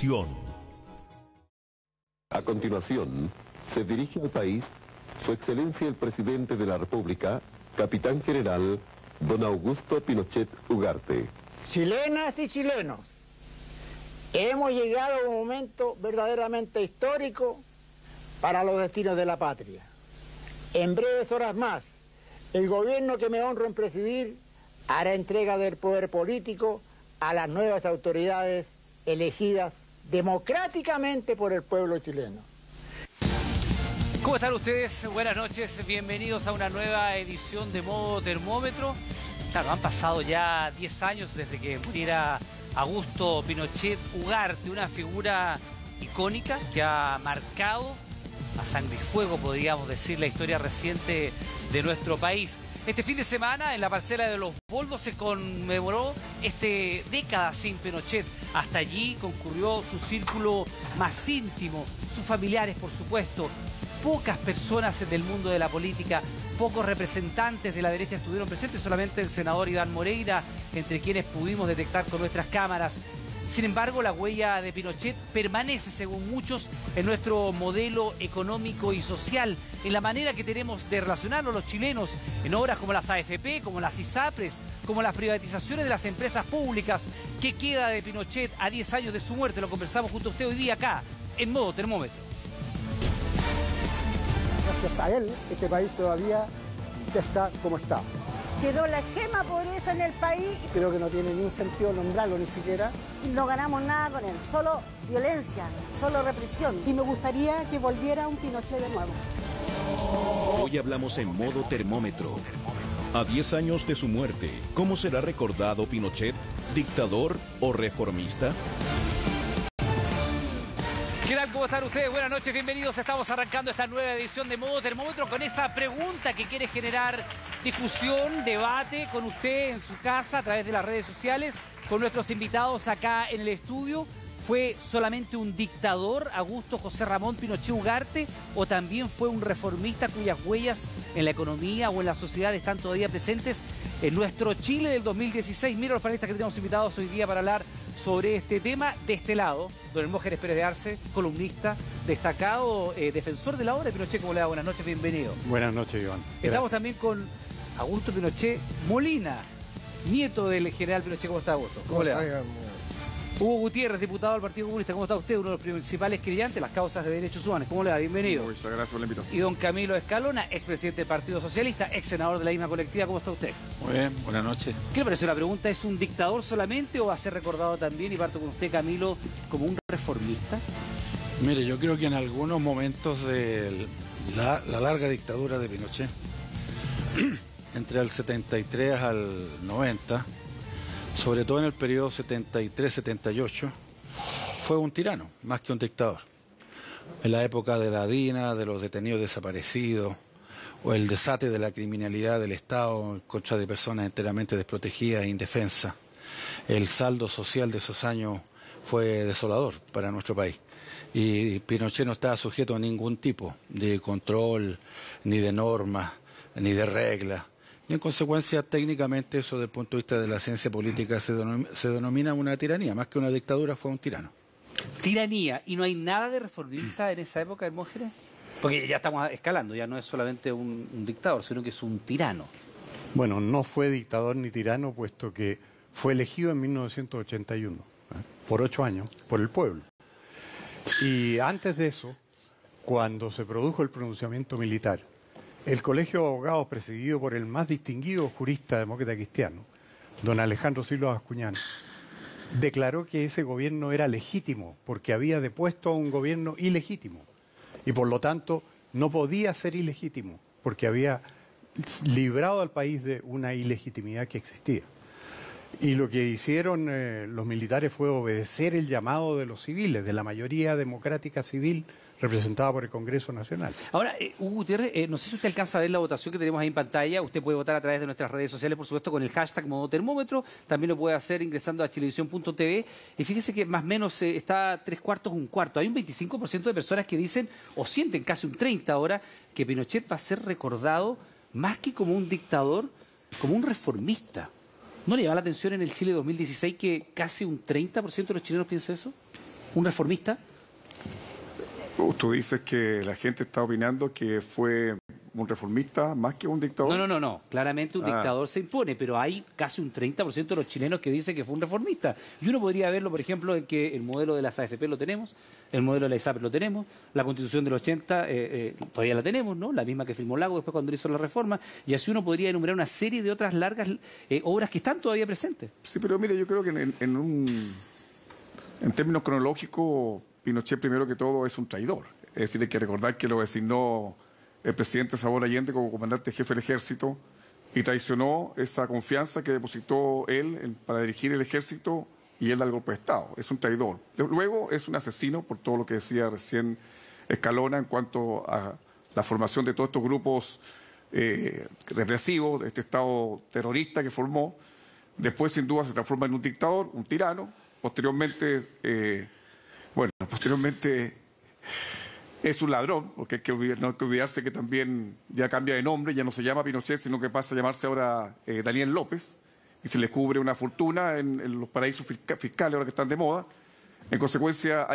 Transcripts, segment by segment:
Televisión. A continuación, se dirige al país Su Excelencia el Presidente de la República, Capitán General Don Augusto Pinochet Ugarte. Chilenas y chilenos, hemos llegado a un momento verdaderamente histórico para los destinos de la patria. En breves horas más, el gobierno que me honro en presidir hará entrega del poder político a las nuevas autoridades elegidas democráticamente por el pueblo chileno. ¿Cómo están ustedes? Buenas noches, bienvenidos a una nueva edición de Modo Termómetro. Claro, han pasado ya 10 años desde que muriera Augusto Pinochet Ugarte, una figura icónica que ha marcado a sangre y fuego, podríamos decir, la historia reciente de nuestro país. Este fin de semana, en la parcela de Los Boldos, se conmemoró década sin Pinochet. Hasta allí concurrió su círculo más íntimo, sus familiares, por supuesto. Pocas personas del mundo de la política, pocos representantes de la derecha estuvieron presentes, solamente el senador Iván Moreira, entre quienes pudimos detectar con nuestras cámaras. Sin embargo, la huella de Pinochet permanece, según muchos, en nuestro modelo económico y social, en la manera que tenemos de relacionarnos los chilenos, en obras como las AFP, como las ISAPRES, como las privatizaciones de las empresas públicas. ¿Qué queda de Pinochet a 10 años de su muerte? Lo conversamos junto a usted hoy día acá, en Modo Termómetro. Gracias a él, este país todavía está como está. Quedó la extrema pobreza en el país. Creo que no tiene ni un sentido nombrarlo ni siquiera. Y no ganamos nada con él, solo violencia, solo represión. Y me gustaría que volviera un Pinochet de nuevo. Hoy hablamos en Modo Termómetro. A 10 años de su muerte, ¿cómo será recordado Pinochet? ¿Dictador o reformista? ¿Qué tal? ¿Cómo están ustedes? Buenas noches, bienvenidos. Estamos arrancando esta nueva edición de Modo Termómetro con esa pregunta que quiere generar discusión, debate con usted en su casa a través de las redes sociales, con nuestros invitados acá en el estudio. ¿Fue solamente un dictador, Augusto José Ramón Pinochet Ugarte, o también fue un reformista cuyas huellas en la economía o en la sociedad están todavía presentes en nuestro Chile del 2016? Mira los panelistas que tenemos invitados hoy día para hablar sobre este tema. De este lado, don Hermógenes Pérez de Arce, columnista, destacado defensor de la obra de Pinochet. ¿Cómo le va? Buenas noches, bienvenido. Buenas noches, Iván. Estamos también con Augusto Pinochet Molina, nieto del general Pinochet. ¿Cómo está, Augusto? ¿Cómo le va? Hugo Gutiérrez, diputado del Partido Comunista. ¿Cómo está usted? Uno de los principales creyentes de las causas de derechos humanos. ¿Cómo le va? Bienvenido. Muchas gracias por la invitación. Y don Camilo Escalona, expresidente del Partido Socialista, ex senador de la misma colectiva. ¿Cómo está usted? Muy bien, buenas noches. ¿Qué le parece la pregunta? ¿Es un dictador solamente o va a ser recordado también, y parto con usted, Camilo, como un reformista? Mire, yo creo que en algunos momentos de la larga dictadura de Pinochet, entre el 73 al 90, sobre todo en el periodo 73-78, fue un tirano, más que un dictador. En la época de la DINA, de los detenidos desaparecidos, o el desate de la criminalidad del Estado en contra de personas enteramente desprotegidas e indefensas, el saldo social de esos años fue desolador para nuestro país. Y Pinochet no estaba sujeto a ningún tipo de control, ni de normas, ni de reglas. Y en consecuencia, técnicamente, eso desde el punto de vista de la ciencia política se denomina una tiranía. Más que una dictadura, fue un tirano. Tiranía. ¿Y no hay nada de reformista en esa época, Hermógenes? Porque ya estamos escalando, ya no es solamente un dictador, sino que es un tirano. Bueno, no fue dictador ni tirano, puesto que fue elegido en 1981, por 8 años, por el pueblo. Y antes de eso, cuando se produjo el pronunciamiento militar, el Colegio de Abogados, presidido por el más distinguido jurista demócrata cristiano, don Alejandro Silva Bascuñán, declaró que ese gobierno era legítimo, porque había depuesto a un gobierno ilegítimo. Y por lo tanto, no podía ser ilegítimo, porque había librado al país de una ilegitimidad que existía. Y lo que hicieron los militares fue obedecer el llamado de los civiles, de la mayoría democrática civil representada por el Congreso Nacional. Ahora, Hugo Gutiérrez, no sé si usted alcanza a ver la votación que tenemos ahí en pantalla. Usted puede votar a través de nuestras redes sociales, por supuesto, con el hashtag Modo Termómetro. También lo puede hacer ingresando a chilevisión.tv. Y fíjese que más o menos está 3/4, 1/4. Hay un 25% de personas que dicen, o sienten casi un 30% ahora, que Pinochet va a ser recordado más que como un dictador, como un reformista. ¿No le llama la atención en el Chile 2016 que casi un 30% de los chilenos piensa eso? ¿Un reformista? Tú dices que la gente está opinando que fue un reformista más que un dictador. No. Claramente un dictador se impone, pero hay casi un 30% de los chilenos que dicen que fue un reformista. Y uno podría verlo, por ejemplo, en que el modelo de las AFP lo tenemos, el modelo de la ISAPRE lo tenemos, la Constitución del 80 todavía la tenemos, ¿no? La misma que firmó Lago después cuando hizo la reforma, y así uno podría enumerar una serie de otras largas obras que están todavía presentes. Sí, pero mire, yo creo que en términos cronológicos, Pinochet primero que todo es un traidor. Es decir, hay que recordar que lo designó el presidente Salvador Allende como comandante jefe del ejército y traicionó esa confianza que depositó él para dirigir el ejército y él da el golpe de Estado. Es un traidor. Luego es un asesino por todo lo que decía recién Escalona en cuanto a la formación de todos estos grupos represivos, de este Estado terrorista que formó. Después, sin duda, se transforma en un dictador, un tirano. Posteriormente es un ladrón, porque no hay que olvidarse que también ya cambia de nombre, ya no se llama Pinochet, sino que pasa a llamarse ahora Daniel López, y se le cubre una fortuna en los paraísos fiscales ahora que están de moda. En consecuencia,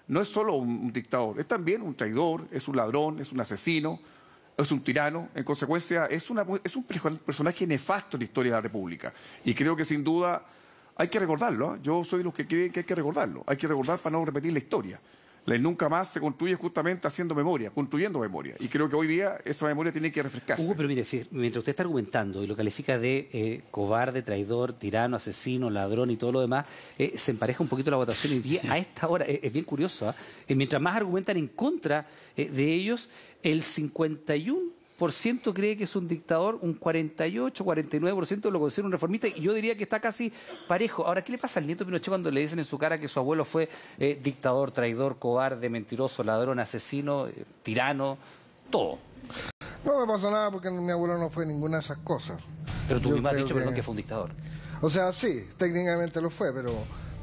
no es solo un dictador, es también un traidor, es un ladrón, es un asesino, es un tirano. En consecuencia, es un personaje nefasto en la historia de la República. Y creo que sin duda hay que recordarlo. Yo soy de los que creen que hay que recordarlo. Hay que recordar para no repetir la historia. La nunca más se construye justamente haciendo memoria, construyendo memoria. Y creo que hoy día esa memoria tiene que refrescarse. Hugo, pero mire, mientras usted está argumentando y lo califica de cobarde, traidor, tirano, asesino, ladrón y todo lo demás, se empareja un poquito la votación hoy día. A esta hora es bien curioso. Mientras más argumentan en contra de ellos, el 51% cree que es un dictador, un 48, 49% lo considera un reformista, y yo diría que está casi parejo. Ahora, ¿qué le pasa al nieto Pinochet cuando le dicen en su cara que su abuelo fue dictador, traidor, cobarde, mentiroso, ladrón, asesino, tirano, todo? No me pasa nada porque mi abuelo no fue ninguna de esas cosas. Pero tú mismo has dicho, perdón, que fue un dictador. O sea, sí, técnicamente lo fue,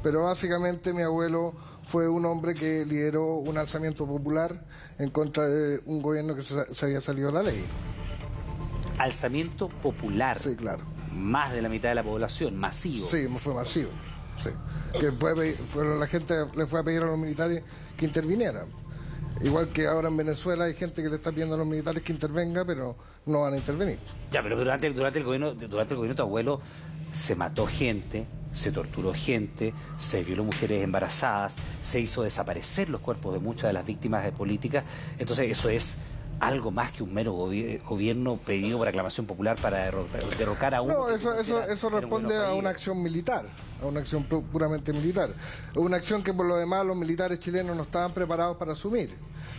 pero básicamente mi abuelo fue un hombre que lideró un alzamiento popular en contra de un gobierno que se había salido de la ley. Alzamiento popular. Sí, claro. Más de la mitad de la población, masivo. Sí, fue masivo. Sí. La gente le fue a pedir a los militares que intervinieran. Igual que ahora en Venezuela hay gente que le está pidiendo a los militares que intervenga, pero no van a intervenir. Ya, pero durante el gobierno de tu abuelo se mató gente, se torturó gente, se violó mujeres embarazadas, se hizo desaparecer los cuerpos de muchas de las víctimas de política. Entonces eso es algo más que un mero gobierno pedido por aclamación popular para derrocar a uno. No, eso responde a una acción militar, a una acción puramente militar. Una acción que por lo demás los militares chilenos no estaban preparados para asumir.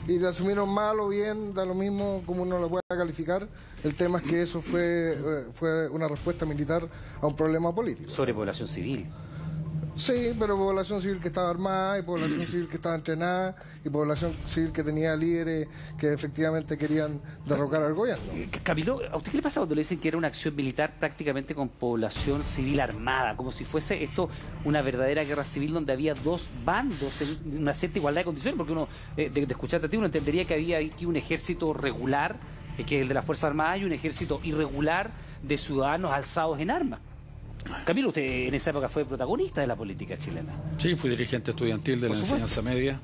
Y la asumieron mal o bien, da lo mismo como uno lo pueda calificar. El tema es que eso fue una respuesta militar a un problema político. Sobre población civil. Sí, pero población civil que estaba armada, y población civil que estaba entrenada, y población civil que tenía líderes que efectivamente querían derrocar al gobierno. Camilo, ¿a usted qué le pasa cuando le dicen que era una acción militar prácticamente con población civil armada? Como si fuese esto una verdadera guerra civil donde había dos bandos en una cierta igualdad de condiciones, porque uno, de escucharte a ti, uno entendería que había aquí un ejército regular, que es el de las Fuerzas Armadas, y un ejército irregular de ciudadanos alzados en armas. Camilo, usted en esa época fue protagonista de la política chilena. Sí, fui dirigente estudiantil de la enseñanza media,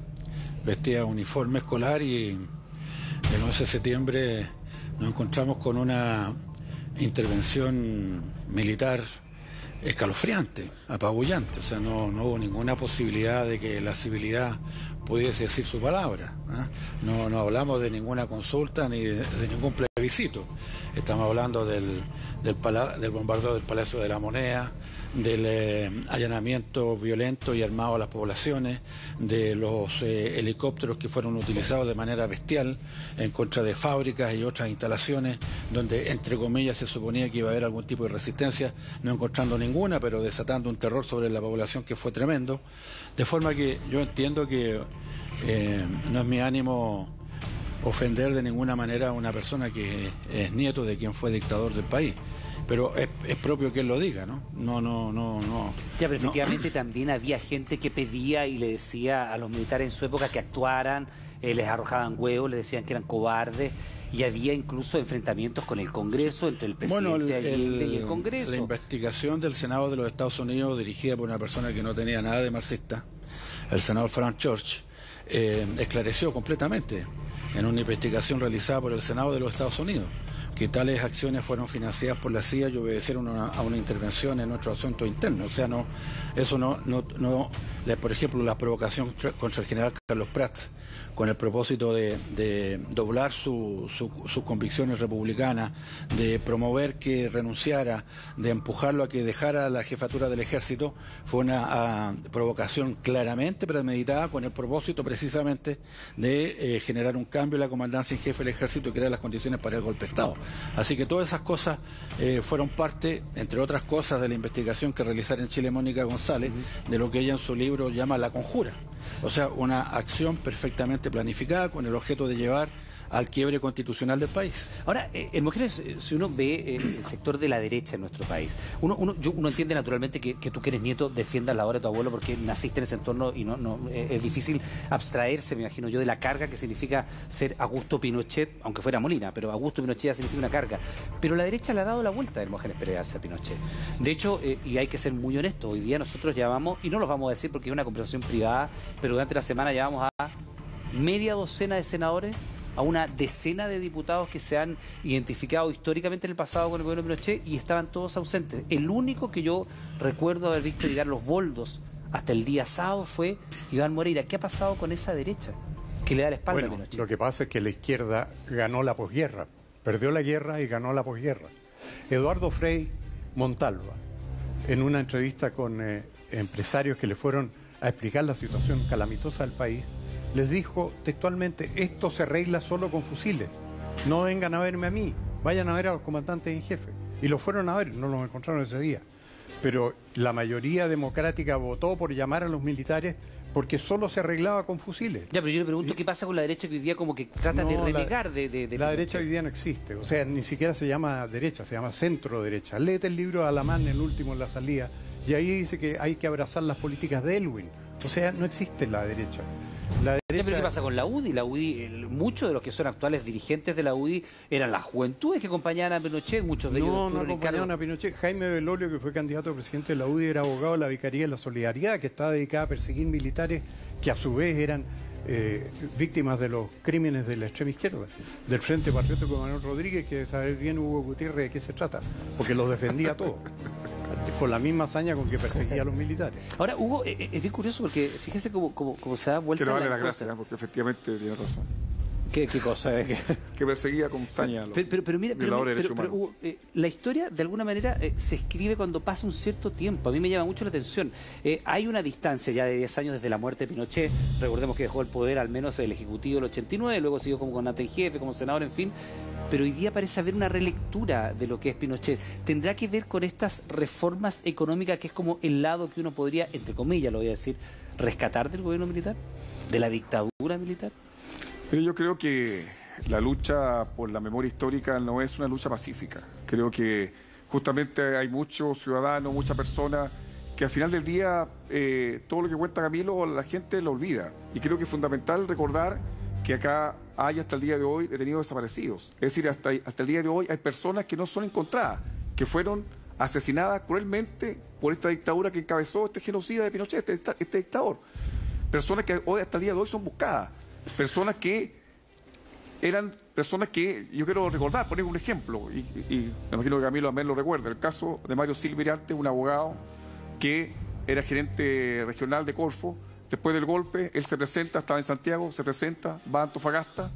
vestía uniforme escolar y el 11 de septiembre nos encontramos con una intervención militar escalofriante, apabullante. O sea, no hubo ninguna posibilidad de que la civilidad pudiese decir su palabra. No hablamos de ninguna consulta ni de ningún plebiscito. Estamos hablando del bombardeo del Palacio de la Moneda, del allanamiento violento y armado a las poblaciones, de los helicópteros que fueron utilizados de manera bestial en contra de fábricas y otras instalaciones donde, entre comillas, se suponía que iba a haber algún tipo de resistencia, no encontrando ninguna, pero desatando un terror sobre la población que fue tremendo. De forma que yo entiendo que no es mi ánimo ofender de ninguna manera a una persona que es nieto de quien fue dictador del país, pero es propio que él lo diga, ¿no? No. Ya, pero efectivamente también había gente que pedía y le decía a los militares en su época que actuaran, les arrojaban huevos, les decían que eran cobardes, y había incluso enfrentamientos con el Congreso, entre el presidente Allende y el Congreso. La investigación del Senado de los Estados Unidos, dirigida por una persona que no tenía nada de marxista, el senador Frank Church, esclareció completamente en una investigación realizada por el Senado de los Estados Unidos que tales acciones fueron financiadas por la CIA y obedecieron a una intervención en nuestro asunto interno. O sea, por ejemplo, la provocación contra el general Carlos Prats, con el propósito de doblar sus convicciones republicanas, de promover que renunciara, de empujarlo a que dejara la jefatura del ejército, fue una provocación claramente premeditada con el propósito precisamente de generar un cambio en la comandancia en jefe del ejército y crear las condiciones para el golpe de Estado. Así que todas esas cosas fueron parte, entre otras cosas, de la investigación que realizara en Chile Mónica González, de lo que ella en su libro llama La Conjura. O sea, una acción perfectamente planificada con el objeto de llevar al quiebre constitucional del país. Ahora, Hermógenes, si uno ve el sector de la derecha en nuestro país, uno entiende naturalmente que tú que eres nieto defiendas la obra de tu abuelo porque naciste en ese entorno y es difícil abstraerse, me imagino yo, de la carga que significa ser Augusto Pinochet, aunque fuera Molina, pero Augusto Pinochet ya significa una carga. Pero la derecha le ha dado la vuelta a Hermógenes Pérez Arce a Pinochet. De hecho, y hay que ser muy honestos, hoy día nosotros llamamos, y no los vamos a decir porque es una conversación privada, pero durante la semana llamamos a media docena de senadores, a una decena de diputados que se han identificado históricamente en el pasado con el gobierno de Pinochet y estaban todos ausentes. El único que yo recuerdo haber visto llegar los boldos hasta el día sábado fue Iván Moreira. ¿Qué ha pasado con esa derecha que le da la espalda a Pinochet? Lo que pasa es que la izquierda ganó la posguerra, perdió la guerra y ganó la posguerra. Eduardo Frei Montalva, en una entrevista con empresarios que le fueron a explicar la situación calamitosa del país, les dijo textualmente: esto se arregla solo con fusiles, no vengan a verme a mí, vayan a ver a los comandantes en jefe. Y lo fueron a ver, no los encontraron ese día. Pero la mayoría democrática votó por llamar a los militares porque solo se arreglaba con fusiles. Ya, pero yo le pregunto, ¿qué pasa con la derecha que hoy día como que trata de renegar de la derecha hoy día no existe, o sea, ni siquiera se llama derecha, se llama centro derecha. Léete el libro de Alamán, el último en la salida, y ahí dice que hay que abrazar las políticas de Elwin. O sea, no existe la derecha. La derecha... ¿Pero qué pasa con la UDI? La UDI, muchos de los que son actuales dirigentes de la UDI eran las juventudes que acompañaban a Pinochet, muchos de ellos... No acompañaban a Pinochet. Jaime Belolio, que fue candidato a presidente de la UDI, era abogado de la Vicaría de la Solidaridad, que estaba dedicada a perseguir militares que a su vez eran víctimas de los crímenes de la extrema izquierda, del Frente Patriótico de Manuel Rodríguez, que saber bien Hugo Gutiérrez de qué se trata, porque los defendía todos. Con la misma hazaña con que perseguía a los militares. Ahora, Hugo, es bien curioso porque fíjese cómo se da vuelta. Quiero darle las gracias, porque efectivamente tiene razón. ¿Qué cosa? Que perseguía con saña a los violadores de derechos humanos. Hugo, la historia, de alguna manera, se escribe cuando pasa un cierto tiempo. A mí me llama mucho la atención. Hay una distancia ya de 10 años desde la muerte de Pinochet. Recordemos que dejó el poder, al menos el Ejecutivo del 89, luego siguió como comandante en jefe, como senador, en fin. Pero hoy día parece haber una relectura de lo que es Pinochet. ¿Tendrá que ver con estas reformas económicas que es como el lado que uno podría, entre comillas lo voy a decir, rescatar del gobierno militar? ¿De la dictadura militar? Pero yo creo que la lucha por la memoria histórica no es una lucha pacífica. Creo que justamente hay muchos ciudadanos, muchas personas que al final del día todo lo que cuenta Camilo la gente lo olvida. Y creo que es fundamental recordar que acá hay hasta el día de hoy detenidos desaparecidos. Es decir, hasta el día de hoy hay personas que no son encontradas, que fueron asesinadas cruelmente por esta dictadura que encabezó este genocida de Pinochet, este dictador. Personas que hoy hasta el día de hoy son buscadas. Personas que eran personas que yo quiero recordar, poner un ejemplo, y me imagino que Camilo también lo recuerda, el caso de Mario Silva Iriarte, un abogado que era gerente regional de Corfo. Después del golpe, él se presenta, estaba en Santiago, se presenta, va a Antofagasta,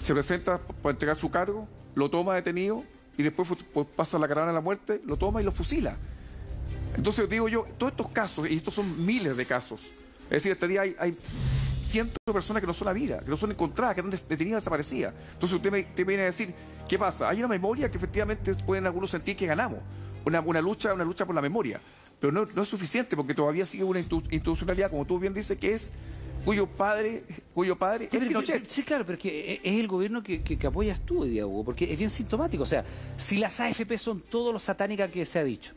se presenta para entregar su cargo, lo toma detenido y después pasa la caravana de la muerte, lo toma y lo fusila. Entonces digo yo, todos estos casos, y estos son miles de casos, es decir, este día hay cientos de personas que no son habidas, que no son encontradas, que están detenidas, desaparecidas. Entonces usted me viene a decir, ¿qué pasa? Hay una memoria que efectivamente pueden algunos sentir que ganamos, una lucha por la memoria. Pero no es suficiente porque todavía sigue una institucionalidad, como tú bien dices, que es cuyo padre es Pinochet. Sí, claro, pero es que es el gobierno que apoyas tú, Hugo, porque es bien sintomático. O sea, si las AFP son todo lo satánicas que se ha dicho,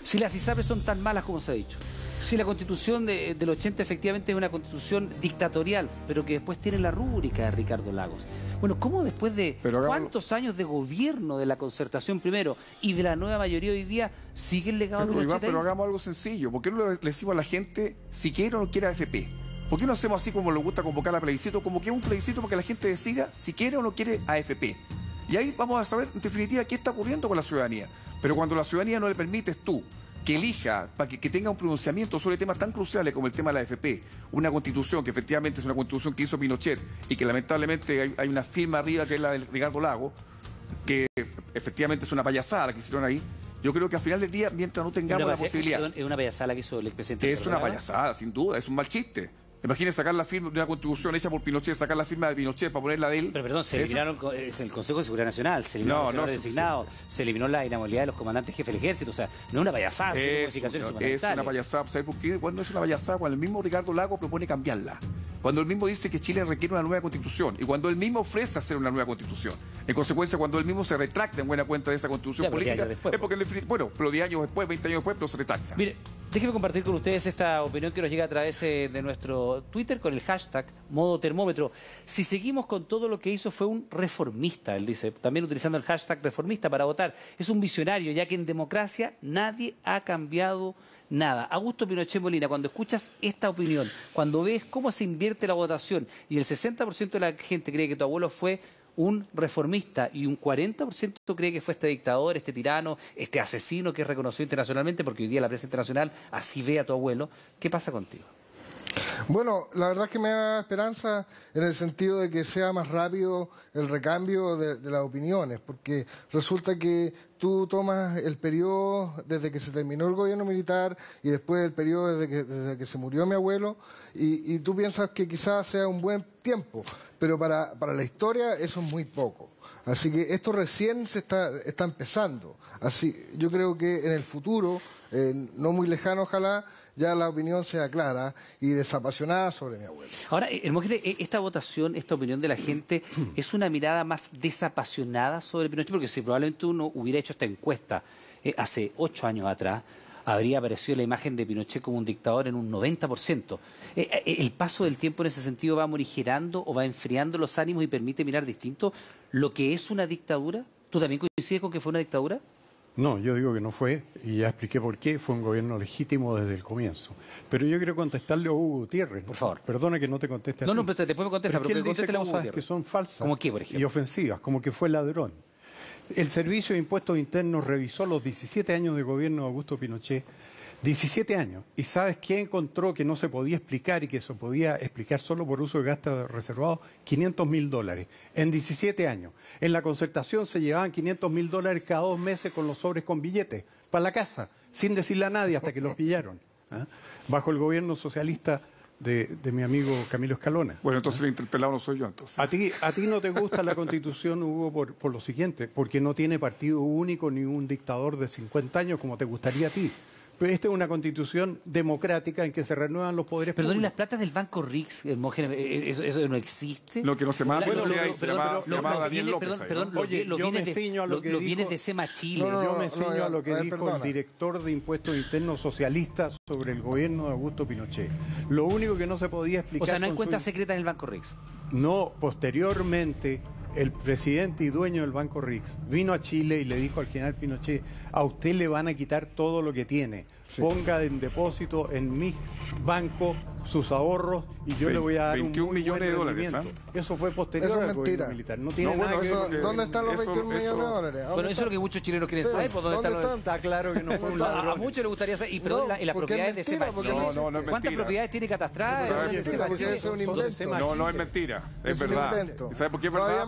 si las ISAPRES son tan malas como se ha dicho, Sí, la Constitución del 80 efectivamente es una Constitución dictatorial, pero que después tiene la rúbrica de Ricardo Lagos. Bueno, ¿cómo después de cuántos años de gobierno de la Concertación primero y de la nueva mayoría hoy día sigue el legado de Pinochet? Pero hagamos algo sencillo. ¿Por qué no le decimos a la gente si quiere o no quiere AFP? ¿Por qué no hacemos así como le gusta convocar a plebiscito? Como que es un plebiscito para que la gente decida si quiere o no quiere AFP. Y ahí vamos a saber en definitiva qué está ocurriendo con la ciudadanía. Pero cuando la ciudadanía no le permites tú que elija, para que tenga un pronunciamiento sobre temas tan cruciales como el tema de la AFP, una constitución que efectivamente es una constitución que hizo Pinochet y que lamentablemente hay una firma arriba que es la de Ricardo Lagos, que efectivamente es una payasada la que hicieron ahí. Yo creo que al final del día, mientras no tengamos la posibilidad... Perdón, es una payasada la que hizo el expresidente. Es una payasada, sin duda, es un mal chiste. Imagínense sacar la firma de una constitución hecha por Pinochet, sacar la firma de Pinochet para ponerla de él. Pero perdón, se eliminaron el Consejo de Seguridad Nacional, se eliminó el designado, se eliminó la inhabilidad de los comandantes jefes del ejército. O sea, no es una payasada, es una payasada. ¿Sabes por qué? Cuando es una payasada, cuando el mismo Ricardo Lagos propone cambiarla. Cuando él mismo dice que Chile requiere una nueva constitución y cuando él mismo ofrece hacer una nueva constitución. En consecuencia, cuando él mismo se retracta en buena cuenta de esa constitución política, es porque, bueno, pero 10 años después, 20 años después, no se retracta. Mire, déjeme compartir con ustedes esta opinión que nos llega a través de nuestro Twitter con el hashtag modo termómetro. Si seguimos con todo lo que hizo, fue un reformista, él dice, también utilizando el hashtag reformista para votar. Es un visionario, ya que en democracia nadie ha cambiado nada. Augusto Pinochet Molina, cuando escuchas esta opinión, cuando ves cómo se invierte la votación y el 60% de la gente cree que tu abuelo fue un reformista y un 40% cree que fue este dictador, este tirano, este asesino que es reconocido internacionalmente, porque hoy día la prensa internacional así ve a tu abuelo, ¿qué pasa contigo? Bueno, la verdad es que me da esperanza en el sentido de que sea más rápido el recambio de las opiniones, porque resulta que tú tomas el periodo desde que se terminó el gobierno militar y después el periodo desde que se murió mi abuelo y tú piensas que quizás sea un buen tiempo, pero para la historia eso es muy poco. Así que esto recién se está empezando. Así, yo creo que en el futuro, no muy lejano ojalá, ya la opinión sea clara y desapasionada sobre mi abuelo. Ahora, Hermógenes, esta votación, esta opinión de la gente, ¿es una mirada más desapasionada sobre Pinochet? Porque si probablemente uno hubiera hecho esta encuesta hace 8 años atrás, habría aparecido la imagen de Pinochet como un dictador en un 90%. ¿El paso del tiempo en ese sentido va morigerando o va enfriando los ánimos y permite mirar distinto lo que es una dictadura? ¿Tú también coincides con que fue una dictadura? No, yo digo que no fue, y ya expliqué por qué, fue un gobierno legítimo desde el comienzo. Pero yo quiero contestarle a Hugo Gutiérrez. Por favor. Perdona que no te conteste a ti. No, pero después me contesta, pero él dice cosas que son falsas. ¿Cómo qué, por ejemplo? Y ofensivas, como que fue ladrón. El Servicio de Impuestos Internos revisó los 17 años de gobierno de Augusto Pinochet, 17 años, y ¿sabes qué encontró que no se podía explicar y que se podía explicar solo por uso de gastos reservados? $500.000 en 17 años. En la Concertación se llevaban $500.000 cada 2 meses con los sobres con billetes para la casa, sin decirle a nadie hasta que los pillaron, bajo el gobierno socialista de mi amigo Camilo Escalona. Bueno, entonces el interpelado no soy yo, entonces. A ti no te gusta la Constitución, Hugo, por lo siguiente, porque no tiene partido único ni un dictador de 50 años como te gustaría a ti. Pero esta es una constitución democrática en que se renuevan los poderes públicos. Perdón, ¿y las platas del Banco Rix, Hermógenes, eso no existe? Lo que no se manda, yo me ciño a lo que dijo... Los bienes de Sema Chile. Yo me ciño a lo que dijo el director de Impuestos Internos socialista sobre el gobierno de Augusto Pinochet. Lo único que no se podía explicar... O sea, no hay cuentas secretas en el Banco Rix. No, posteriormente... El presidente y dueño del Banco Rix vino a Chile y le dijo al general Pinochet: a usted le van a quitar todo lo que tiene, ponga en depósito en mi banco sus ahorros y yo le voy a dar 21 millones de dólares. Eso fue posterior al gobierno militar. No tiene nada que ver. ¿Dónde están los 21 millones de dólares? Bueno, eso es lo que muchos chilenos quieren saber. ¿Dónde están? Está claro que no fue un ladrón. A muchos les gustaría saber. Y perdón, las propiedades de Sema Chile. ¿Cuántas propiedades tiene catastradas? No, es mentira. Es verdad. ¿Sabe por qué es verdad?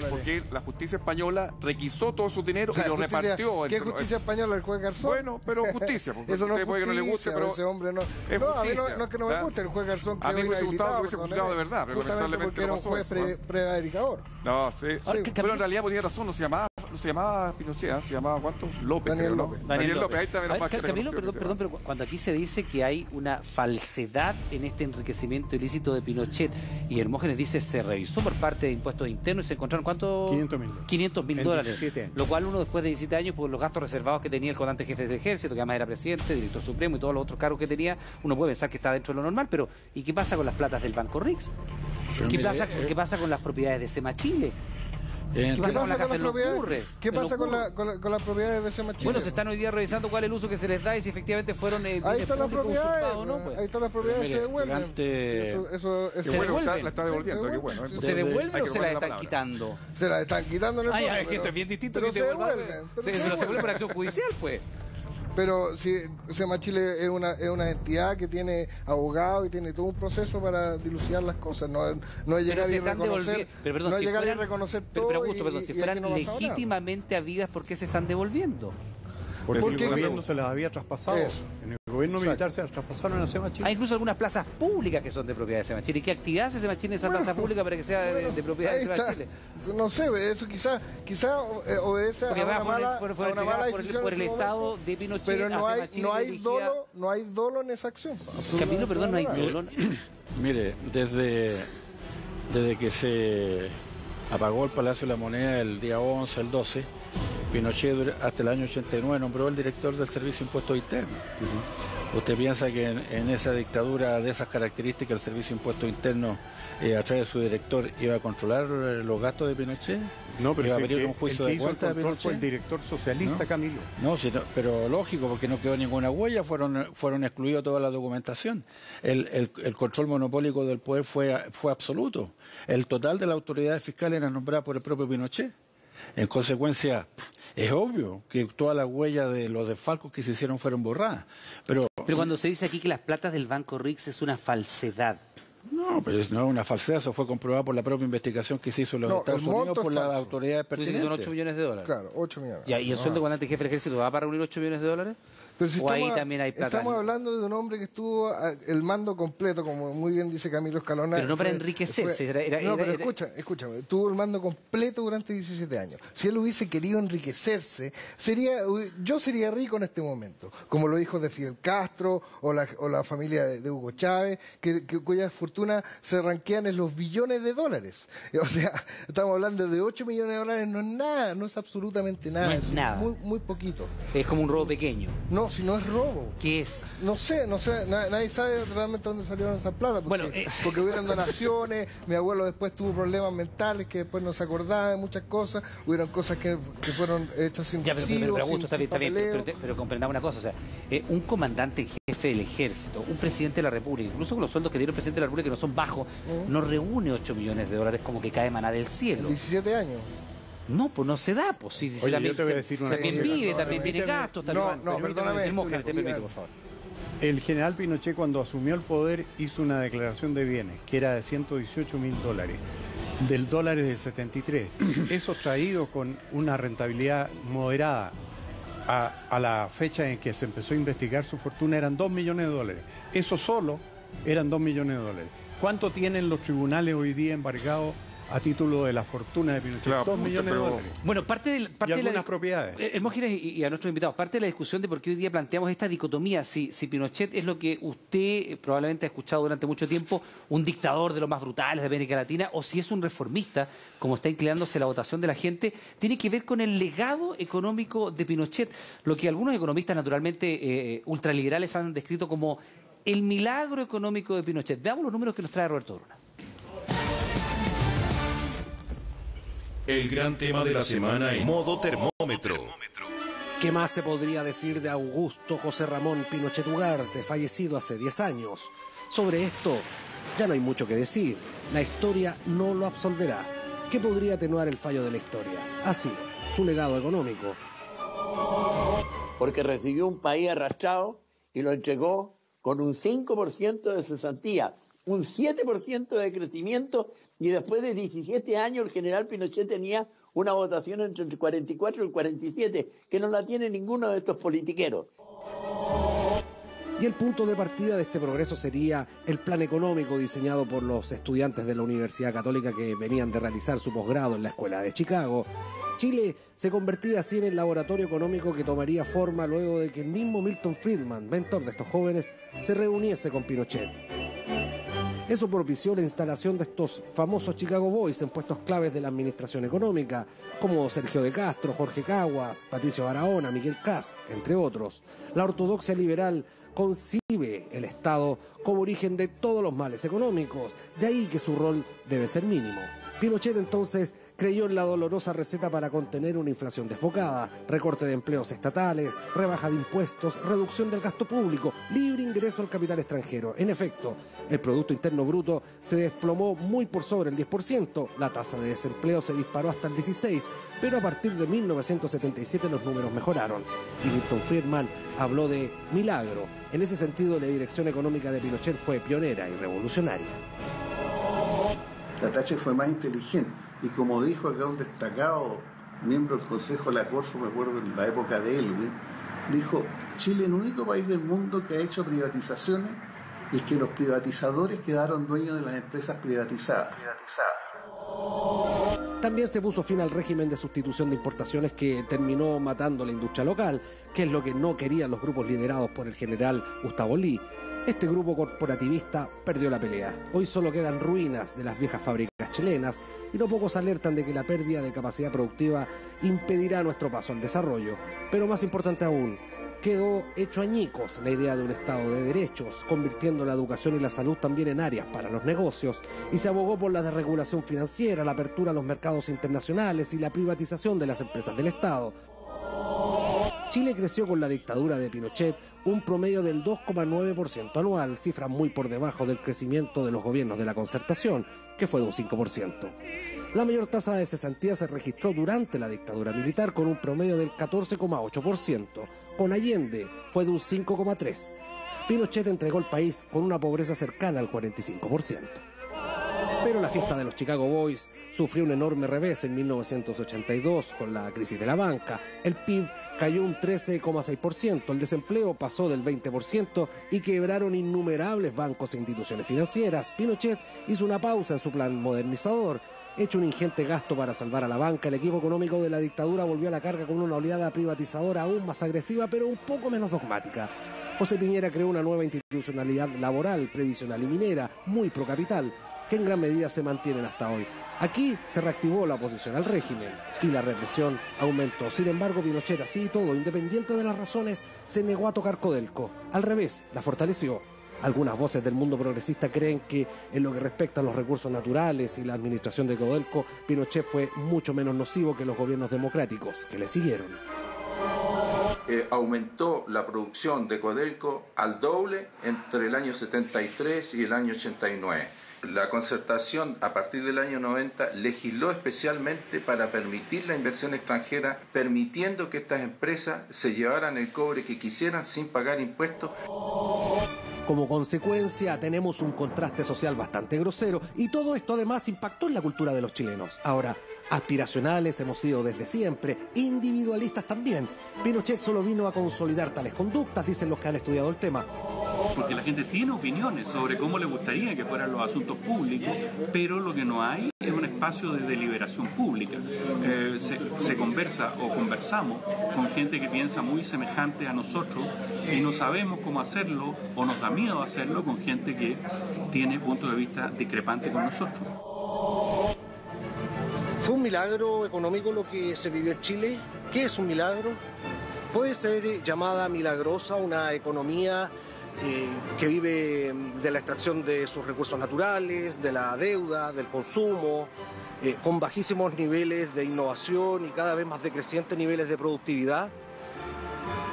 Porque la justicia española requisó todo su dinero y lo repartió. ¿Qué justicia española? ¿El juez Garzón? Bueno, pero justicia. Eso no es justicia, que no le guste, pero ese hombre no. No, a mí no es que no me guste el juez Garzón. A mí me hubiese gustado que hubiese juzgado de verdad, pero justamente porque era un juez prevaricador. No, sí. Pero en realidad tenía razón, no se llamaba no se llamaba Pinochet, se llamaba ¿cuánto? López, Daniel creo, ¿no? López. Daniel López, ahí está, menos más que Camilo, reconoció perdón, pero cuando aquí se dice que hay una falsedad en este enriquecimiento ilícito de Pinochet, y Hermógenes dice se revisó por parte de impuestos internos y se encontraron ¿cuánto? 500.000 dólares. 17 años. Lo cual uno después de 17 años, por los gastos reservados que tenía el comandante jefe del ejército, que además era presidente, director supremo y todos los otros cargos que tenía, uno puede pensar que está dentro de lo normal, pero ¿y qué pasa con las platas del Banco Rix? ¿Qué pasa con las propiedades de Sema Chile? ¿Qué pasa con la casa del Ocurre? ¿Qué pasa con las propiedades de Sema Chile? Bueno, se están hoy día revisando cuál es el uso que se les da y si efectivamente fueron ahí están las propiedades, o no, pues. ahí están las propiedades, se devuelven. Eso se devuelven. La está devolviendo, qué bueno. ¿Se devuelven o se la están quitando? Se la están quitando en el fondo. Es que eso es bien distinto. Pero se devuelven. Se devuelve por acción judicial, pues. Pero si Sema Chile es una entidad que tiene abogados y tiene todo un proceso para dilucidar las cosas, no es llegar y reconocer, todo. Pero si fueran legítimamente habidas, ¿por qué se están devolviendo? Porque el gobierno se las había traspasado. Eso. En el gobierno militar se las traspasaron a Sema Chile. Hay incluso algunas plazas públicas que son de propiedad de Sema Chile. ¿Y qué actividad hace Sema Chile en esa plaza pública para que sea de propiedad de Sema Chile? No sé, eso quizá obedece a una mala decisión por el Estado de Pinochet. Pero no hay dolo en esa acción. Camilo, perdón, no hay dolo. Mire, desde que se apagó el Palacio de la Moneda el día 11, el 12, Pinochet hasta el año 89 nombró el director del Servicio de Impuestos Internos. ¿Usted piensa que en esa dictadura de esas características el Servicio de Impuestos Internos, a través de su director, iba a controlar los gastos de Pinochet? No, pero iba a abrir un juicio de cuenta de Pinochet. Fue el director socialista, ¿no? Camilo. No, pero lógico, porque no quedó ninguna huella, fueron excluidos toda la documentación. El control monopólico del poder fue absoluto. El total de las autoridades fiscales era nombrada por el propio Pinochet. En consecuencia, es obvio que todas las huellas de los desfalcos que se hicieron fueron borradas. Pero cuando se dice aquí que las platas del Banco Rix es una falsedad. No, pero no es una falsedad, eso fue comprobado por la propia investigación que se hizo en los Estados Unidos por las autoridades pertinentes. Son 8 millones de dólares. Claro, 8 millones. ¿Y el sueldo de comandante jefe del ejército va para reunir 8 millones de dólares? Pero si ahí también hay plata. Estamos hablando de un hombre que estuvo el mando completo, como muy bien dice Camilo Escalona. Pero no para enriquecerse. Escúchame, tuvo el mando completo durante 17 años. Si él hubiese querido enriquecerse, yo sería rico en este momento, como los hijos de Fidel Castro o la familia de Hugo Chávez, cuyas fortunas se ranquean en los billones de dólares. O sea, estamos hablando de 8 millones de dólares, no es nada, no es absolutamente nada. No es nada. Muy poquito. Es como un robo pequeño. No, si no es robo. ¿Qué es? No sé, nadie sabe realmente dónde salieron esas plata. Porque hubieron donaciones, mi abuelo después tuvo problemas mentales que después no se acordaba de muchas cosas, hubieron cosas que fueron hechas sin recibo, pero comprendamos una cosa, o sea, un comandante jefe del ejército, un presidente de la República, incluso con los sueldos que dieron el presidente de la República que no son bajos, no reúne 8 millones de dólares como que cae maná del cielo. 17 años. No, pues no se da, pues sí. Oye, yo te voy a decir una también cosa. vive, también tiene gastos. Perdóname. Te permito, por favor. El general Pinochet, cuando asumió el poder, hizo una declaración de bienes, que era de 118 mil dólares. Del dólar es de 73. Eso traído con una rentabilidad moderada a la fecha en que se empezó a investigar su fortuna, eran 2 millones de dólares. Eso solo eran 2 millones de dólares. ¿Cuánto tienen los tribunales hoy día embargados a título de la fortuna de Pinochet? Claro, 2 millones de dólares. Bueno, parte de algunas propiedades. Hermógenes y a nuestros invitados, parte de la discusión de por qué hoy día planteamos esta dicotomía, si Pinochet es lo que usted probablemente ha escuchado durante mucho tiempo, un dictador de los más brutales de América Latina, o si es un reformista, como está inclinándose la votación de la gente, tiene que ver con el legado económico de Pinochet, lo que algunos economistas naturalmente ultraliberales han descrito como el milagro económico de Pinochet. Veamos los números que nos trae Roberto Bruna. El gran tema de la semana en modo termómetro. ¿Qué más se podría decir de Augusto José Ramón Pinochet Ugarte, fallecido hace 10 años? Sobre esto ya no hay mucho que decir. La historia no lo absolverá. ¿Qué podría atenuar el fallo de la historia? Así, su legado económico. Porque recibió un país arrastrado y lo entregó con un 5% de cesantía, un 7% de crecimiento, y después de 17 años el general Pinochet tenía una votación entre el 44 y el 47, que no la tiene ninguno de estos politiqueros. Y el punto de partida de este progreso sería el plan económico diseñado por los estudiantes de la Universidad Católica que venían de realizar su posgrado en la Escuela de Chicago. Chile se convertía así en el laboratorio económico que tomaría forma luego de que el mismo Milton Friedman, mentor de estos jóvenes, se reuniese con Pinochet. Eso propició la instalación de estos famosos Chicago Boys en puestos claves de la administración económica, como Sergio de Castro, Jorge Caguas, Patricio Barahona, Miguel Kast, entre otros. La ortodoxia liberal concibe el Estado como origen de todos los males económicos, de ahí que su rol debe ser mínimo. Pinochet entonces creyó en la dolorosa receta para contener una inflación desbocada, recorte de empleos estatales, rebaja de impuestos, reducción del gasto público, libre ingreso al capital extranjero. En efecto, el Producto Interno Bruto se desplomó muy por sobre el 10%, la tasa de desempleo se disparó hasta el 16%, pero a partir de 1977 los números mejoraron. Y Milton Friedman habló de milagro. En ese sentido, la dirección económica de Pinochet fue pionera y revolucionaria. La Thatcher fue más inteligente y como dijo acá un destacado miembro del Consejo de la Corfo, me acuerdo en la época de Elwin, dijo: Chile es el único país del mundo que ha hecho privatizaciones y es que los privatizadores quedaron dueños de las empresas privatizadas. También se puso fin al régimen de sustitución de importaciones que terminó matando la industria local, que es lo que no querían los grupos liderados por el general Gustavo Lee. Este grupo corporativista perdió la pelea. Hoy solo quedan ruinas de las viejas fábricas chilenas y no pocos alertan de que la pérdida de capacidad productiva impedirá nuestro paso al desarrollo. Pero más importante aún, quedó hecho añicos la idea de un Estado de derechos, convirtiendo la educación y la salud también en áreas para los negocios, y se abogó por la desregulación financiera, la apertura a los mercados internacionales y la privatización de las empresas del Estado. Chile creció con la dictadura de Pinochet un promedio del 2,9% anual, cifra muy por debajo del crecimiento de los gobiernos de la Concertación, que fue de un 5%. La mayor tasa de cesantía se registró durante la dictadura militar con un promedio del 14,8%. Con Allende fue de un 5,3%. Pinochet entregó el país con una pobreza cercana al 45%. Pero la fiesta de los Chicago Boys sufrió un enorme revés en 1982 con la crisis de la banca. El PIB cayó un 13,6%, el desempleo pasó del 20% y quebraron innumerables bancos e instituciones financieras. Pinochet hizo una pausa en su plan modernizador. Hecho un ingente gasto para salvar a la banca, el equipo económico de la dictadura volvió a la carga con una oleada privatizadora aún más agresiva, pero un poco menos dogmática. José Piñera creó una nueva institucionalidad laboral, previsional y minera, muy procapital, que en gran medida se mantienen hasta hoy. Aquí se reactivó la oposición al régimen y la represión aumentó. Sin embargo, Pinochet, así y todo, independiente de las razones, se negó a tocar Codelco. Al revés, la fortaleció. Algunas voces del mundo progresista creen que en lo que respecta a los recursos naturales y la administración de Codelco, Pinochet fue mucho menos nocivo que los gobiernos democráticos que le siguieron. Aumentó la producción de Codelco al doble entre el año 73 y el año 89. La Concertación, a partir del año 90, legisló especialmente para permitir la inversión extranjera, permitiendo que estas empresas se llevaran el cobre que quisieran sin pagar impuestos. Como consecuencia, tenemos un contraste social bastante grosero y todo esto además impactó en la cultura de los chilenos. Ahora, aspiracionales hemos sido desde siempre, individualistas también. Pinochet solo vino a consolidar tales conductas, dicen los que han estudiado el tema. Porque la gente tiene opiniones sobre cómo le gustaría que fueran los asuntos públicos, pero lo que no hay es un espacio de deliberación pública. Se conversa o conversamos con gente que piensa muy semejante a nosotros y no sabemos cómo hacerlo o nos da miedo hacerlo con gente que tiene puntos de vista discrepantes con nosotros. ¿Fue un milagro económico lo que se vivió en Chile? ¿Qué es un milagro? ¿Puede ser llamada milagrosa una economía que vive de la extracción de sus recursos naturales, de la deuda, del consumo, con bajísimos niveles de innovación y cada vez más decrecientes niveles de productividad?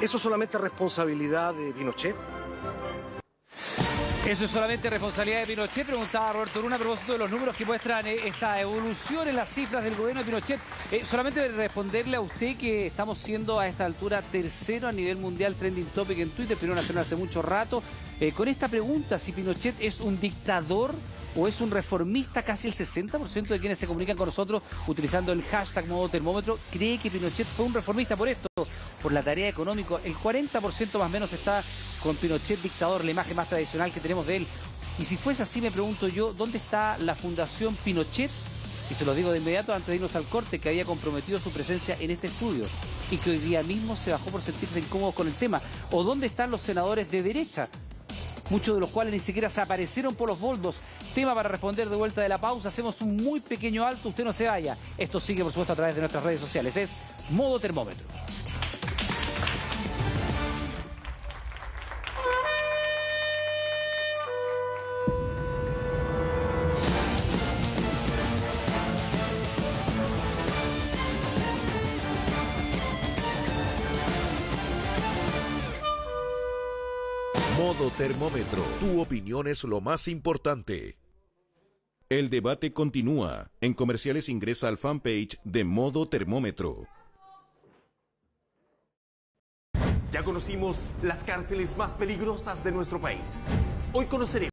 ¿Eso es solamente responsabilidad de Pinochet? ¿Eso es solamente responsabilidad de Pinochet? Preguntaba Roberto Luna a propósito de los números que muestran esta evolución en las cifras del gobierno de Pinochet. Solamente responderle a usted que estamos siendo a esta altura tercero a nivel mundial trending topic en Twitter, primero nacional hace mucho rato. Con esta pregunta, si Pinochet es un dictador o es un reformista, casi el 60% de quienes se comunican con nosotros utilizando el hashtag modo termómetro cree que Pinochet fue un reformista por esto, por la tarea económica. El 40% más o menos está con Pinochet dictador, la imagen más tradicional que tenemos de él. Y si fuese así, me pregunto yo, ¿dónde está la Fundación Pinochet? Y se lo digo de inmediato antes de irnos al corte, que había comprometido su presencia en este estudio y que hoy día mismo se bajó por sentirse incómodo con el tema. ¿O dónde están los senadores de derecha? Muchos de los cuales ni siquiera se aparecieron por los boldos. Tema para responder de vuelta de la pausa. Hacemos un muy pequeño alto, usted no se vaya. Esto sigue, por supuesto, a través de nuestras redes sociales. Es Modo Termómetro. Modo Termómetro. Tu opinión es lo más importante. El debate continúa. En comerciales ingresa al fanpage de Modo Termómetro. Ya conocimos las cárceles más peligrosas de nuestro país. Hoy conoceremos